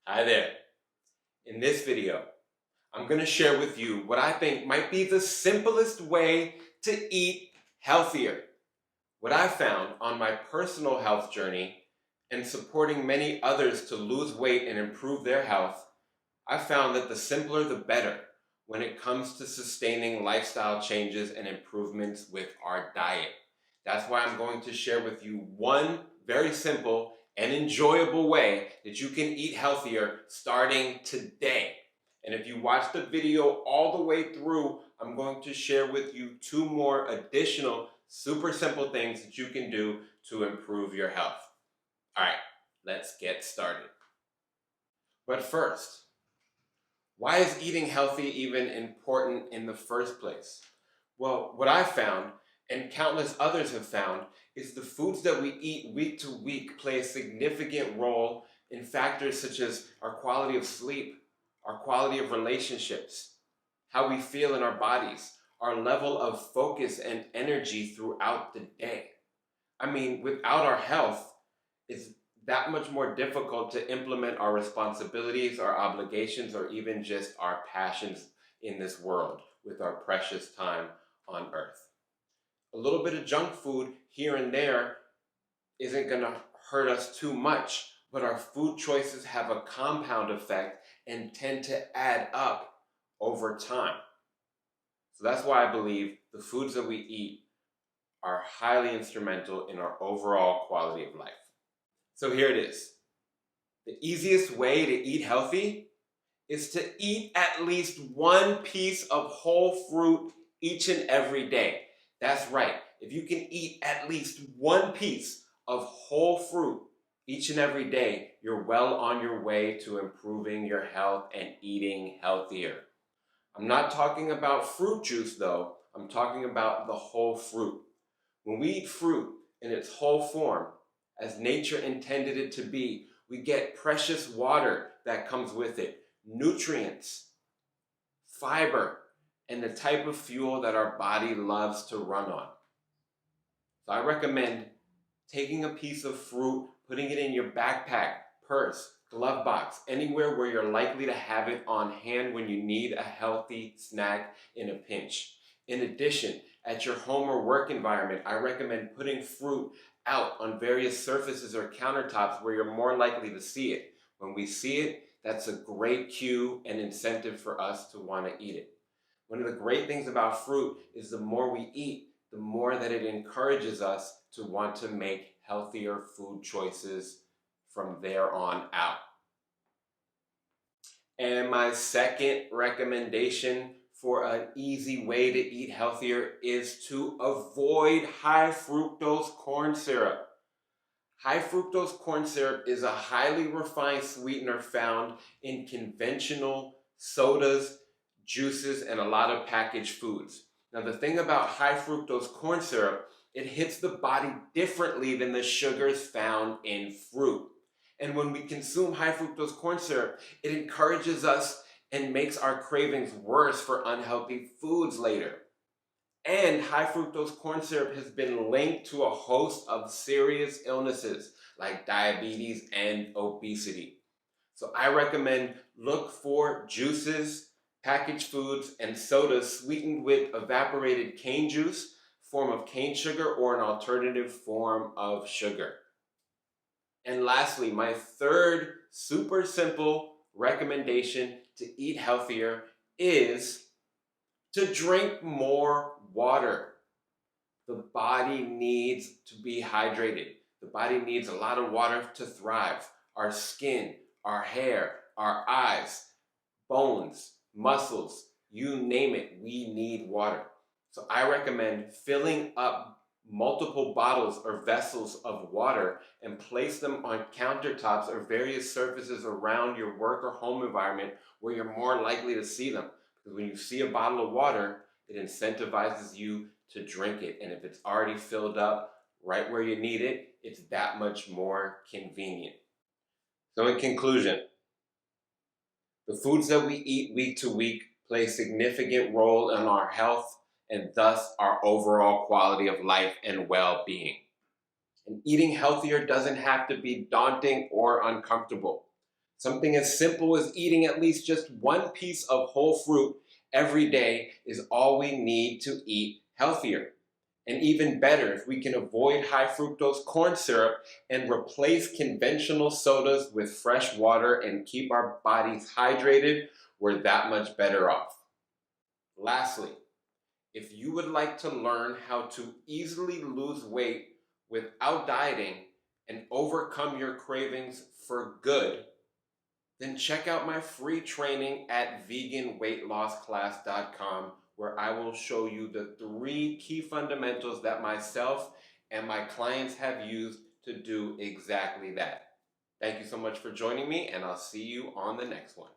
Hi there. In this video, I'm going to share with you what I think might be the simplest way to eat healthier. What I found on my personal health journey and supporting many others to lose weight and improve their health, I found that the simpler the better when it comes to sustaining lifestyle changes and improvements with our diet. That's why I'm going to share with you one very simple and enjoyable way that you can eat healthier starting today. And if you watch the video all the way through, I'm going to share with you two more additional super simple things that you can do to improve your health. All right, let's get started. But first, why is eating healthy even important in the first place? Well, what I found, and countless others have found, is the foods that we eat week to week play a significant role in factors such as our quality of sleep, our quality of relationships, how we feel in our bodies, our level of focus and energy throughout the day. I mean, without our health, it's that much more difficult to implement our responsibilities, our obligations, or even just our passions in this world with our precious time on earth. A little bit of junk food here and there isn't going to hurt us too much, but our food choices have a compound effect and tend to add up over time. So that's why I believe the foods that we eat are highly instrumental in our overall quality of life. So here it is. The easiest way to eat healthy is to eat at least one piece of whole fruit each and every day. That's right. If you can eat at least one piece of whole fruit each and every day, you're well on your way to improving your health and eating healthier. I'm not talking about fruit juice though. I'm talking about the whole fruit. When we eat fruit in its whole form, as nature intended it to be, we get precious water that comes with it, nutrients, fiber, and the type of fuel that our body loves to run on. So I recommend taking a piece of fruit, putting it in your backpack, purse, glove box, anywhere where you're likely to have it on hand when you need a healthy snack in a pinch. In addition, at your home or work environment, I recommend putting fruit out on various surfaces or countertops where you're more likely to see it. When we see it, that's a great cue and incentive for us to want to eat it. One of the great things about fruit is the more we eat, the more that it encourages us to want to make healthier food choices from there on out. And my second recommendation for an easy way to eat healthier is to avoid high fructose corn syrup. High fructose corn syrup is a highly refined sweetener found in conventional sodas, juices, and a lot of packaged foods. Now, the thing about high fructose corn syrup, it hits the body differently than the sugars found in fruit. And when we consume high fructose corn syrup, it encourages us and makes our cravings worse for unhealthy foods later. And high fructose corn syrup has been linked to a host of serious illnesses like diabetes and obesity. So I recommend look for juices, packaged foods, and sodas sweetened with evaporated cane juice, form of cane sugar, or an alternative form of sugar. And lastly, my third super simple recommendation to eat healthier is to drink more water. The body needs to be hydrated. The body needs a lot of water to thrive. Our skin, our hair, our eyes, bones, muscles, you name it, we need water. So I recommend filling up multiple bottles or vessels of water and place them on countertops or various surfaces around your work or home environment where you're more likely to see them. Because when you see a bottle of water, it incentivizes you to drink it. And if it's already filled up right where you need it, it's that much more convenient. So in conclusion, the foods that we eat week to week play a significant role in our health and thus our overall quality of life and well-being. And eating healthier doesn't have to be daunting or uncomfortable. Something as simple as eating at least just one piece of whole fruit every day is all we need to eat healthier. And even better, if we can avoid high fructose corn syrup and replace conventional sodas with fresh water and keep our bodies hydrated, we're that much better off. Lastly, if you would like to learn how to easily lose weight without dieting and overcome your cravings for good, then check out my free training at veganweightlossclass.com, where I will show you the 3 key fundamentals that myself and my clients have used to do exactly that. Thank you so much for joining me, and I'll see you on the next one.